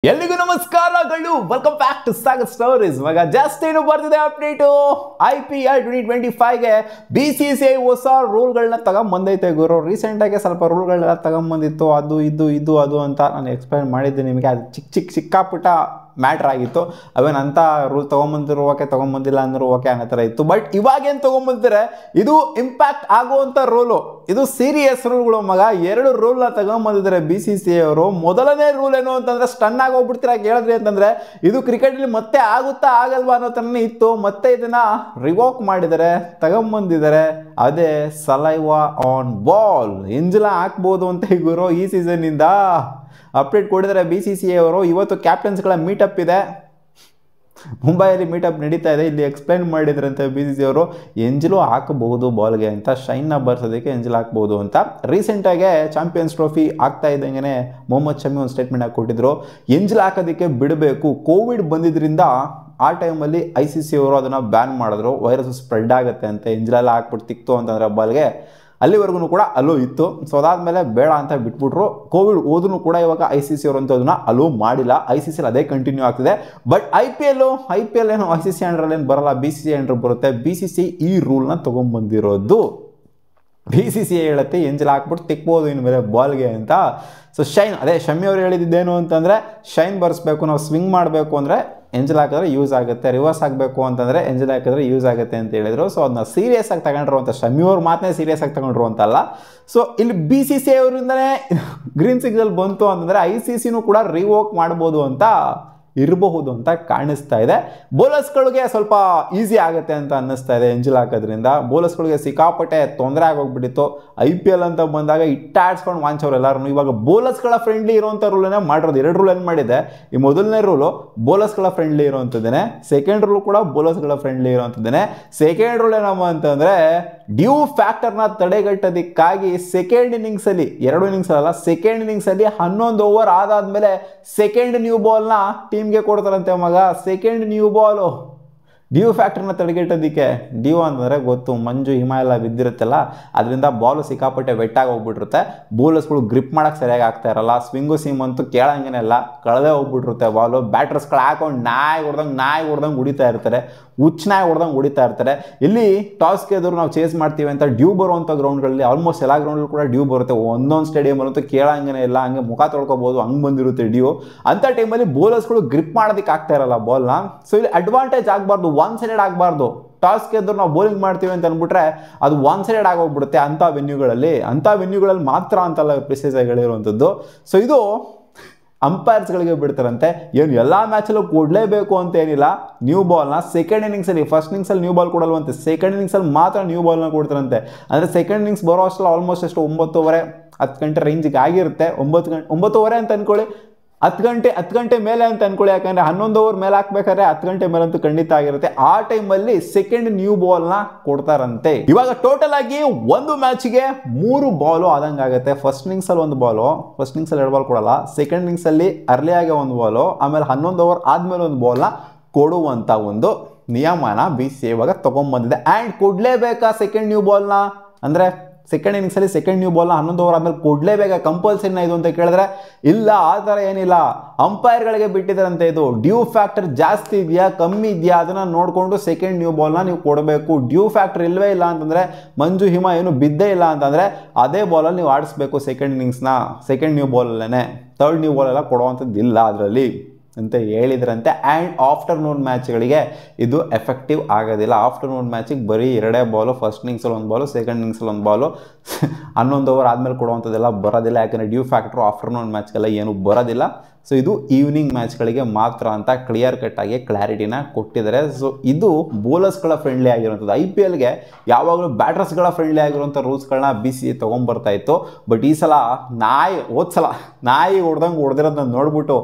ಎಲ್ಲಿಗೂ ನಮಸ್ಕಾರಗಳು. Welcome back to Sagar stories. ಮಗ ಜಸ್ಟ್ ಏನು ಬರ್ತಿದೆ ಅಪ್ಡೇಟು. IPL 2025ಗೆ BCCI ಹೊಸ ರೂಲ್ಗಳನ್ನ ತಗೊಂಬಂದೈತೆ ಗುರು. ರೀಸೆಂಟಾಗಿ ಸ್ವಲ್ಪ ರೂಲ್ಗಳನ್ನ ತಗೊಂಬಂದಿತ್ತು. ಅದು ಇದು ಅಂತ ನಾನು ಎಕ್ಸ್ಪ್ಲೈನ್ ಮಾಡಿದ್ದೆ ನಿಮಗೆ. ಅದು ಚಿಕ್ಕ ಮ್ಯಾಟ್ರ್ ಆಗಿತ್ತು. ಅವೇನಂತ ರೂಲ್ ತೊಗೊಂಬಂದಿರು ಓಕೆ, ತೊಗೊಂಬಂದಿಲ್ಲ ಅಂದರೂ ಓಕೆ ಅನ್ನೋ ಥರ ಇತ್ತು. ಬಟ್ ಇವಾಗೇನು ತೊಗೊಂಬಂದಿದ್ರೆ ಇದು ಇಂಪ್ಯಾಕ್ಟ್ ಆಗುವಂಥ ರೂಲು. ಇದು ಸೀರಿಯಸ್ ರೂಲ್ಗಳು ಮಗ. 2 ರೂಲ್ನ ತಗೊಂಬಂದಿದ್ದಾರೆ BCCI ಅವರು. ಮೊದಲನೇ ರೂಲ್ ಏನು ಅಂತಂದರೆ ಸ್ಟನ್ ಆಗೋಗ್ಬಿಡ್ತೀರಾ ಕೇಳಿದ್ರಿ ಅಂತಂದರೆ, ಇದು ಕ್ರಿಕೆಟಲ್ಲಿ ಮತ್ತೆ ಆಗುತ್ತಾ ಆಗಲ್ವಾ ಅನ್ನೋ ಥರನೇ ಇತ್ತು. ಮತ್ತೆ ಇದನ್ನು ರಿವೋಕ್ ಮಾಡಿದ್ದಾರೆ, ತಗೊಂಬಂದಿದ್ದಾರೆ. ಅದೇ ಸಲೈವಾ ಆನ್ ಬಾಲ್. ಎಂಜಲ ಹಾಕ್ಬೋದು ಅಂತ ಗುರು ಈ ಸೀಸನ್ನಿಂದ ಅಪ್ಡೇಟ್ ಕೊಟ್ಟಿದ್ದಾರೆ BCCI ಅವರು. ಇವತ್ತು ಕ್ಯಾಪ್ಟನ್ಸ್ಗಳ ಮೀಟಪ್ ಇದೆ, ಮುಂಬೈಯಲ್ಲಿ ಮೀಟಪ್ ನಡೀತಾ ಇದೆ. ಇಲ್ಲಿ ಎಕ್ಸ್ಪ್ಲೈನ್ ಮಾಡಿದ್ರಂತೆ BCCI ಅವರು, ಎಂಜಲು ಹಾಕಬಹುದು ಬಾಲ್ಗೆ ಅಂತ, ಶೈನ್ನ ಬರ್ಸೋದಕ್ಕೆ ಎಂಜಲ್ ಹಾಕ್ಬೋದು ಅಂತ. ರೀಸೆಂಟಾಗೆ ಚಾಂಪಿಯನ್ಸ್ ಟ್ರೋಫಿ ಆಗ್ತಾ ಇದ್ದಂಗೆ ಮೊಹಮ್ಮದ್ ಶಮಿ ಒಂದು ಸ್ಟೇಟ್ಮೆಂಟ್ ಆಗಿ ಕೊಟ್ಟಿದ್ರು, ಎಂಜಲ್ ಹಾಕೋದಕ್ಕೆ ಬಿಡಬೇಕು. ಕೋವಿಡ್ ಬಂದಿದ್ದರಿಂದ ಆ ಟೈಮಲ್ಲಿ ICC ಅವರು ಅದನ್ನು ಬ್ಯಾನ್ ಮಾಡಿದ್ರು. ವೈರಸ್ ಸ್ಪ್ರೆಡ್ ಆಗುತ್ತೆ ಅಂತ, ಎಂಜಲೆಲ್ಲ ಹಾಕ್ಬಿಟ್ಟು ತಿಕ್ತು ಅಂತಂದರೆ ಬಾಲ್ಗೆ. ಅಲ್ಲಿವರೆಗೂ ಕೂಡ ಅಲೋ ಇತ್ತು. ಸೊ ಅದಾದಮೇಲೆ ಬೇಡ ಅಂತ ಬಿಟ್ಬಿಟ್ರು. ಕೋವಿಡ್ ಹೋದ್ರೂ ಕೂಡ ಇವಾಗ ICC ಅವರು ಅಂತ ಅದನ್ನು ಅಲೋ ಮಾಡಿಲ್ಲ. ICC ಅದೇ ಕಂಟಿನ್ಯೂ ಆಗ್ತಿದೆ. ಬಟ್ IPL ಏನು ICC ಅಂಡ್ರಲ್ಲಿ ಏನು ಬರಲ್ಲ, BCCI ಅಂಡ್ರ್ ಬರುತ್ತೆ. BCCI ಈ ರೂಲ್ನ ತೊಗೊಂಬಂದಿರೋದು. BCCI ಹೇಳುತ್ತೆ ಎಂಜಲ್ ಹಾಕ್ಬಿಟ್ಟು ತಿಕ್ಬೋದು ಇನ್ಮೇಲೆ ಬಾಲ್ಗೆ ಅಂತ. ಸೊ ಶೈನ್, ಅದೇ ಶಮಿ ಅವ್ರು ಹೇಳಿದ್ದೇನು ಅಂತಂದರೆ, ಶೈನ್ ಬರ್ಸ್ಬೇಕು, ನಾವು ಸ್ವಿಂಗ್ ಮಾಡಬೇಕು ಅಂದರೆ ಎಂಜಲ್ ಹಾಕಿದ್ರೆ ಯೂಸ್ ಆಗುತ್ತೆ, ರಿವರ್ಸ್ ಆಗಬೇಕು ಅಂತಂದರೆ ಎಂಜಲ್ ಹಾಕಿದ್ರೆ ಯೂಸ್ ಆಗುತ್ತೆ ಅಂತ ಹೇಳಿದರು. ಸೊ ಅದನ್ನ ಸೀರಿಯಸ್ ಆಗಿ ತಗೊಂಡ್ರು ಅಂತ, ಶಮಿ ಅವ್ರ ಮಾತನ್ನೇ ಸೀರಿಯಸ್ ಆಗಿ ತಗೊಂಡ್ರು ಅಂತಲ್ಲ. ಸೊ ಇಲ್ಲಿ BCCI ಅವರಿಂದನೇ ಗ್ರೀನ್ ಸಿಗ್ನಲ್ ಬಂತು ಅಂತಂದರೆ ICCನೂ ಕೂಡ ರಿವೋಕ್ ಮಾಡ್ಬೋದು ಅಂತ ಇರಬಹುದು ಅಂತ ಕಾಣಿಸ್ತಾ ಇದೆ. ಬೌಲರ್ಸ್ಗಳಿಗೆ ಸ್ವಲ್ಪ ಈಸಿ ಆಗುತ್ತೆ ಅಂತ ಅನ್ನಿಸ್ತಾ ಇದೆ ಎಂಜಲ್ ಹಾಕೋದ್ರಿಂದ. ಬೌಲರ್ಸ್ಗಳಿಗೆ ಸಿಕ್ಕಾಪಟ್ಟೆ ತೊಂದರೆ ಆಗೋಗ್ಬಿಟ್ಟಿತ್ತು. IPL ಅಂತ ಬಂದಾಗ ಇಟ್ಟಾಡ್ಸ್ಕೊಂಡು ವಾಂಚವ್ರು ಎಲ್ಲರೂ. ಇವಾಗ ಬೌಲರ್ಸ್ಗಳ ಫ್ರೆಂಡ್ಲಿ ಇರೋಂಥ ರೂಲನ್ನೇ ಮಾಡಿರೋದು. 2 ರೂಲ್ ಏನು ಮಾಡಿದೆ. ಈ ಮೊದಲನೇ ರೂಲು ಬೌಲರ್ಸ್ಗಳ ಫ್ರೆಂಡ್ಲಿ ಇರೋವಂಥದ್ದೇನೆ, ಸೆಕೆಂಡ್ ರೂಲ್ ಕೂಡ ಬೌಲರ್ಸ್ಗಳ ಫ್ರೆಂಡ್ಲಿ ಇರೋವಂಥದ್ದೇನೆ. ಸೆಕೆಂಡ್ ರೂಲ್ ಏನಮ್ಮ ಅಂತಂದರೆ, ಡ್ಯೂ ಫ್ಯಾಕ್ಟರ್ನ ತಡೆಗಟ್ಟೋದಕ್ಕಾಗಿ ಸೆಕೆಂಡ್ ಇನ್ನಿಂಗ್ಸಲ್ಲಿ, 2 ಇನ್ನಿಂಗ್ಸ್ ಅಲ್ಲ, ಸೆಕೆಂಡ್ ಇನ್ನಿಂಗ್ಸಲ್ಲಿ 11 ಓವರ್ ಆದಾದ್ಮೇಲೆ ಸೆಕೆಂಡ್ ನ್ಯೂ ಬಾಲ್ನ ಟೀಮ್ಗೆ ಕೊಡ್ತಾರಂತೆ ಮಗ. ಸೆಕೆಂಡ್ ನ್ಯೂ ಬಾಲು ಡ್ಯೂ ಫ್ಯಾಕ್ಟರ್ನ ತಡೆಗಟ್ಟೋದಕ್ಕೆ. ಡ್ಯೂ ಅಂತಂದರೆ ಗೊತ್ತು, ಮಂಜು ಹಿಮ ಎಲ್ಲ ಬಿದ್ದಿರುತ್ತಲ್ಲ, ಅದರಿಂದ ಬಾಲು ಸಿಕ್ಕಾಪಟ್ಟೆ ವೆಟ್ಟಾಗಿ ಹೋಗ್ಬಿಟ್ಟಿರುತ್ತೆ. ಬೌಲರ್ಸ್ಗಳು ಗ್ರಿಪ್ ಮಾಡೋಕ್ಕೆ ಸರಿಯಾಗಿ ಆಗ್ತಾ ಇರಲ್ಲ. ಸ್ವಿಂಗು ಸೀಮ್ ಅಂತೂ ಕೇಳಂಗೇನೆಲ್ಲ, ಕಳೆದೇ ಹೋಗ್ಬಿಟ್ಟಿರುತ್ತೆ ಬಾಲು. ಬ್ಯಾಟರ್ಸ್ಗಳು ಹಾಕೊಂಡು ನಾಯಿ ಹೊಡೆದಂಗೆ ಹೊಡಿತಾ ಇರ್ತಾರೆ, ಹುಚ್ಚನಾಗಿ ಹೊಡೆದಂಗೆ ಹೊಡಿತಾ ಇರ್ತಾರೆ. ಇಲ್ಲಿ ಟಾಸ್ ಗೆದ್ರು ನಾವು ಚೇಸ್ ಮಾಡ್ತೀವಿ ಅಂತ ಡ್ಯೂ ಬರುವಂಥ ಗ್ರೌಂಡ್ಗಳಲ್ಲಿ ಆಲ್ಮೋಸ್ಟ್ ಎಲ್ಲ ಗ್ರೌಂಡಲ್ಲಿ ಕೂಡ ಡ್ಯೂ ಬರುತ್ತೆ. ಒಂದೊಂದು ಸ್ಟೇಡಿಯಮಲ್ಲಂತೂ ಕೇಳಂಗೇ ಇಲ್ಲ, ಹಂಗೆ ಮುಖ ತೊಳ್ಕೊಬೋದು, ಹಂಗೆ ಬಂದಿರುತ್ತೆ ಡ್ಯೂ. ಅಂಥ ಟೈಮಲ್ಲಿ ಬೌಲರ್ಸ್ಗಳು ಗ್ರಿಪ್ ಮಾಡೋದಕ್ಕೆ ಆಗ್ತಾ ಇರಲ್ಲ ಬಾಲ್ನ. ಸೊ ಇಲ್ಲಿ ಅಡ್ವಾಂಟೇಜ್ ಆಗಬಾರ್ದು, ಒನ್ ಸೈಡೆಡ್ ಆಗಬಾರ್ದು. ಟಾಸ್ ಗೆದ್ರು ನಾವು ಬೌಲಿಂಗ್ ಮಾಡ್ತೀವಿ ಅಂತ ಅಂದ್ಬಿಟ್ರೆ ಅದು ಒನ್ ಸೈಡೆಡ್ ಆಗೋಗ್ಬಿಡುತ್ತೆ ಅಂಥ ವೆನ್ಯೂಗಳಲ್ಲಿ ಮಾತ್ರ ಅಂತಲ್ಲ ಪ್ರಿಸೈಸ್ ಆಗಿ ಹೇಳಿರುವಂಥದ್ದು. ಸೊ ಇದು ಅಂಪೈರ್ಸ್ಗಳಿಗೆ ಬಿಡ್ತಾರಂತೆ. ಏನು ಎಲ್ಲ ಮ್ಯಾಚಲ್ಲೂ ಕೊಡಲೇಬೇಕು ಅಂತ ಏನಿಲ್ಲ. ನ್ಯೂ ಬಾಲ್ನ ಸೆಕೆಂಡ್ ಇನ್ನಿಂಗ್ಸಲ್ಲಿ, ಫಸ್ಟ್ ಇನ್ನಿಂಗ್ಸಲ್ಲಿ ನ್ಯೂ ಬಾಲ್ ಕೊಡಲ್ವಂತೆ, ಸೆಕೆಂಡ್ ಇನ್ನಿಂಗ್ಸಲ್ಲಿ ಮಾತ್ರ ನ್ಯೂ ಬಾಲ್ನ ಕೊಡ್ತಾರಂತೆ. ಅಂದರೆ ಸೆಕೆಂಡ್ ಇನ್ನಿಂಗ್ಸ್ ಬರೋ ಅಷ್ಟಲ್ಲ ಆಲ್ಮೋಸ್ಟ್ ಎಷ್ಟು 9:30-10 ಗಂಟೆ ರೇಂಜಿಗೆ ಆಗಿರುತ್ತೆ. 9:30 ಅಂತ ಅಂದ್ಕೊಳ್ಳಿ, 10 ಗಂಟೆ ಮೇಲೆ ಅಂತ ಅನ್ಕೊಳ್ಳಿ. ಯಾಕಂದರೆ 11 ಓವರ್ ಮೇಲೆ ಹಾಕ್ಬೇಕಾದ್ರೆ 10 ಗಂಟೆ ಮೇಲಂತೂ ಖಂಡಿತ ಆಗಿರುತ್ತೆ. ಆ ಟೈಮಲ್ಲಿ ಸೆಕೆಂಡ್ ನ್ಯೂ ಬಾಲ್ನ ಕೊಡ್ತಾರಂತೆ. ಇವಾಗ ಟೋಟಲ್ ಆಗಿ ಒಂದು ಮ್ಯಾಚ್ಗೆ 3 ಬಾಲು ಆದಂಗೆ ಆಗುತ್ತೆ. ಫಸ್ಟ್ ಇನ್ನಿಂಗ್ಸಲ್ಲಿ 1 ಬಾಲು, ಫಸ್ಟ್ ಇನ್ನಿಂಗ್ಸಲ್ಲಿ 2 ಬಾಲ್ ಕೊಡಲ್ಲ. ಸೆಕೆಂಡ್ ಇನ್ನಿಂಗ್ಸಲ್ಲಿ ಅರ್ಲಿಯಾಗೆ 1 ಬಾಲು, ಆಮೇಲೆ 11 ಓವರ್ ಆದಮೇಲೆ 1 ಬಾಲ್ನ ಕೊಡುವಂಥ ಒಂದು ನಿಯಮನ BCCI ಇವಾಗ ತೊಗೊಂಬಂದಿದೆ. ಆ್ಯಂಡ್ ಕೊಡಲೇಬೇಕಾ ಸೆಕೆಂಡ್ ನ್ಯೂ ಬಾಲ್ನ ಅಂದರೆ, ಸೆಕೆಂಡ್ ಇನ್ನಿಂಗ್ಸಲ್ಲಿ ಸೆಕೆಂಡ್ ನ್ಯೂ ಬಾಲ್ನ 11 ಓವರ್ ಆದಮೇಲೆ ಕೊಡಲೇಬೇಕಾ, ಕಂಪಲ್ಸರಿನ ಇದು ಅಂತ ಕೇಳಿದ್ರೆ ಇಲ್ಲ, ಆ ಥರ ಏನಿಲ್ಲ. ಅಂಪೈರ್ಗಳಿಗೆ ಬಿಟ್ಟಿದ್ದಾರಂತೆ. ಇದು ಡ್ಯೂ ಫ್ಯಾಕ್ಟರ್ ಜಾಸ್ತಿ ಇದೆಯಾ ಕಮ್ಮಿ ಇದೆಯಾ ಅದನ್ನು ನೋಡಿಕೊಂಡು ಸೆಕೆಂಡ್ ನ್ಯೂ ಬಾಲ್ನ ನೀವು ಕೊಡಬೇಕು. ಡ್ಯೂ ಫ್ಯಾಕ್ಟರ್ ಇಲ್ಲವೇ ಇಲ್ಲ ಅಂತಂದರೆ, ಮಂಜು ಹಿಮ ಏನು ಬಿದ್ದೇ ಇಲ್ಲ ಅಂತಂದರೆ ಅದೇ ಬಾಲಲ್ಲಿ ನೀವು ಆಡಿಸ್ಬೇಕು ಸೆಕೆಂಡ್ ಇನ್ನಿಂಗ್ಸ್ನ. ಸೆಕೆಂಡ್ ನ್ಯೂ ಬಾಲಲ್ಲೇ, ಥರ್ಡ್ ನ್ಯೂ ಬಾಲೆಲ್ಲ ಕೊಡುವಂಥದ್ದು ಇಲ್ಲ ಅದರಲ್ಲಿ ಅಂತ ಹೇಳಿದ್ರಂತೆ. ಆ್ಯಂಡ್ ಆಫ್ಟರ್ನೂನ್ ಮ್ಯಾಚ್ಗಳಿಗೆ ಇದು ಎಫೆಕ್ಟಿವ್ ಆಗೋದಿಲ್ಲ. ಆಫ್ಟರ್ನೂನ್ ಮ್ಯಾಚಿಗೆ ಬರೀ 2 ಬಾಲು, ಫಸ್ಟ್ ಇನ್ನಿಂಗ್ಸಲ್ಲಿ 1 ಬಾಲು, ಸೆಕೆಂಡ್ ಇನ್ನಿಂಗ್ಸಲ್ಲಿ 1 ಬಾಲು, 11 ಓವರ್ ಆದಮೇಲೆ ಕೊಡುವಂಥದ್ದೆಲ್ಲ ಬರೋದಿಲ್ಲ. ಯಾಕಂದರೆ ಡ್ಯೂ ಫ್ಯಾಕ್ಟ್ರು ಆಫ್ಟರ್ನೂನ್ ಮ್ಯಾಚ್ಗೆಲ್ಲ ಏನೂ ಬರೋದಿಲ್ಲ. ಸೊ ಇದು ಈವ್ನಿಂಗ್ ಮ್ಯಾಚ್ಗಳಿಗೆ ಮಾತ್ರ ಅಂತ ಕ್ಲಿಯರ್ ಕಟ್ಟಾಗಿ ಕ್ಲಾರಿಟಿನ ಕೊಟ್ಟಿದ್ದಾರೆ. ಸೊ ಇದು ಬೌಲರ್ಸ್ಗಳ ಫ್ರೆಂಡ್ಲಿ ಆಗಿರುವಂಥದ್ದು. IPLಗೆ ಯಾವಾಗಲೂ ಬ್ಯಾಟರ್ಸ್ಗಳ ಫ್ರೆಂಡ್ಲಿ ಆಗಿರುವಂಥ ರೂಲ್ಸ್ಗಳನ್ನ BCCI ತೊಗೊಂಬರ್ತಾ ಇತ್ತು. ಬಟ್ ಈ ಸಲ ಹೋದ್ಸಲ ನಾಯಿ ಹೊಡೆದಿರೋದನ್ನ ನೋಡ್ಬಿಟ್ಟು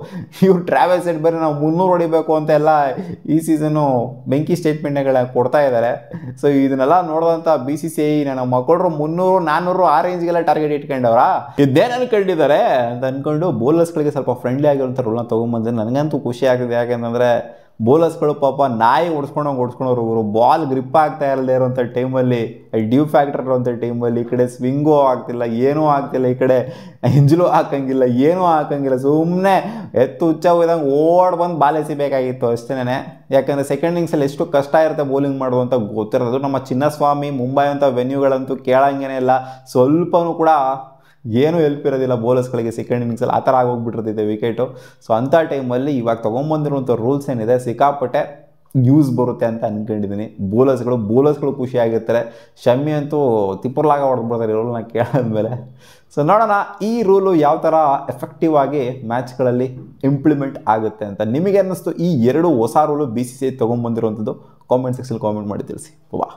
ಇವ್ರು ಟ್ರಾವೆಲ್ಸ್ ಸೆಟ್ ಬೇರೆ ನಾವು 300 ಹೊಡಿಬೇಕು ಅಂತ ಎಲ್ಲ ಈ ಸೀಸನ್ನು ಬೆಂಕಿ ಸ್ಟೇಟ್ಮೆಂಟ್ಗಳನ್ನ ಕೊಡ್ತಾ ಇದ್ದಾರೆ. ಸೊ ಇದನ್ನೆಲ್ಲ ನೋಡಿದಂಥ BCCI ನಮ್ಮ ಮಕ್ಕಳು 300-400 ಆ ರೇಂಜ್ಗೆಲ್ಲ ಟಾರ್ಗೆಟ್ ಇಟ್ಕೊಂಡವ್ರ, ಇದೇನು ಅನ್ಕೊಂಡಿದ್ದಾರೆ ಅಂತ ಅಂದ್ಕೊಂಡು ಬೌಲರ್ಸ್ಗಳಿಗೆ ಸ್ವಲ್ಪ ಫ್ರೆಂಡ್ಲಿ ಆಗಿರುವಂಥ ರೂಲ್ನ ತೊಗೊಂಬಂದ್ರೆ ನನಗಂತೂ ಖುಷಿ ಆಗಿದೆ. ಯಾಕೆಂತಂದರೆ ಬೌಲರ್ಸ್ಗಳು ಪಾಪ ನಾಯಿ ಓಡಿಸ್ಕೊಂಡವ್ರು ಇವರು ಬಾಲ್ ಗ್ರಿಪ್ ಆಗ್ತಾ ಇರದೇ ಇರೋಂಥ ಟೈಮಲ್ಲಿ ಡ್ಯೂ ಫ್ಯಾಕ್ಟರ್ ಇರೋಂಥ ಟೈಮಲ್ಲಿ ಈ ಕಡೆ ಸ್ವಿಂಗೂ ಆಗ್ತಿಲ್ಲ, ಏನೂ ಆಗ್ತಿಲ್ಲ, ಈ ಕಡೆ ಹಿಂಜಲು ಹಾಕಂಗಿಲ್ಲ, ಏನೂ ಹಾಕಂಗಿಲ್ಲ, ಸುಮ್ಮನೆ ಎತ್ತು ಹುಚ್ಚ ಹೋದಂಗೆ ಓಡ್ ಬಂದು ಬಾಲ್ ಎಸಿಬೇಕಾಗಿತ್ತು ಅಷ್ಟೇನೆ. ಯಾಕಂದರೆ ಸೆಕೆಂಡ್ ಇನ್ನಿಂಗ್ಸಲ್ಲಿ ಎಷ್ಟು ಕಷ್ಟ ಇರುತ್ತೆ ಬೌಲಿಂಗ್ ಮಾಡೋದು ಅಂತ ಗೊತ್ತಿರೋದು. ನಮ್ಮ ಚಿನ್ನಸ್ವಾಮಿ ಮುಂಬೈ ಅಂತ ವೆನ್ಯೂಗಳಂತೂ ಕೇಳಂಗೇನೆ ಇಲ್ಲ, ಸ್ವಲ್ಪನೂ ಕೂಡ ಏನೂ ಹೆಲ್ಪ್ ಇರೋದಿಲ್ಲ ಬೌಲರ್ಸ್ಗಳಿಗೆ ಸೆಕೆಂಡ್ ಇನ್ನಿಂಗ್ಸಲ್ಲಿ, ಆ ಥರ ಆಗೋಗ್ಬಿಟ್ಟಿರ್ತೈತೆ ವಿಕೆಟು. ಸೊ ಅಂಥ ಟೈಮಲ್ಲಿ ಇವಾಗ ತೊಗೊಂಬಂದಿರುವಂಥ ರೂಲ್ಸ್ ಏನಿದೆ ಸಿಕ್ಕಾಪಟ್ಟೆ ಯೂಸ್ ಬರುತ್ತೆ ಅಂತ ಅಂದ್ಕೊಂಡಿದ್ದೀನಿ. ಬೌಲರ್ಸ್ಗಳು ಖುಷಿಯಾಗಿರ್ತಾರೆ. ಶಮ್ಮಿ ಅಂತೂ ತಿಪ್ಪರ್ಲಾಗ ಹೊಡೆದ್ಬಿಡ್ತಾರೆ ಈ ರೂಲ್ನ ಕೇಳಾದ್ಮೇಲೆ. ಸೊ ನೋಡೋಣ ಈ ರೂಲು ಯಾವ ಥರ ಎಫೆಕ್ಟಿವ್ ಆಗಿ ಮ್ಯಾಚ್ಗಳಲ್ಲಿ ಇಂಪ್ಲಿಮೆಂಟ್ ಆಗುತ್ತೆ ಅಂತ. ನಿಮಗೆ ಅನ್ನಿಸ್ತು ಈ ಎರಡು ಹೊಸ ರೂಲು BCCI ತೊಗೊಂಬಂದಿರುವಂಥದ್ದು? ಕಾಮೆಂಟ್ ಸೆಕ್ಷನ್ ಕಾಮೆಂಟ್ ಮಾಡಿ ತಿಳಿಸಿ. ವಾ.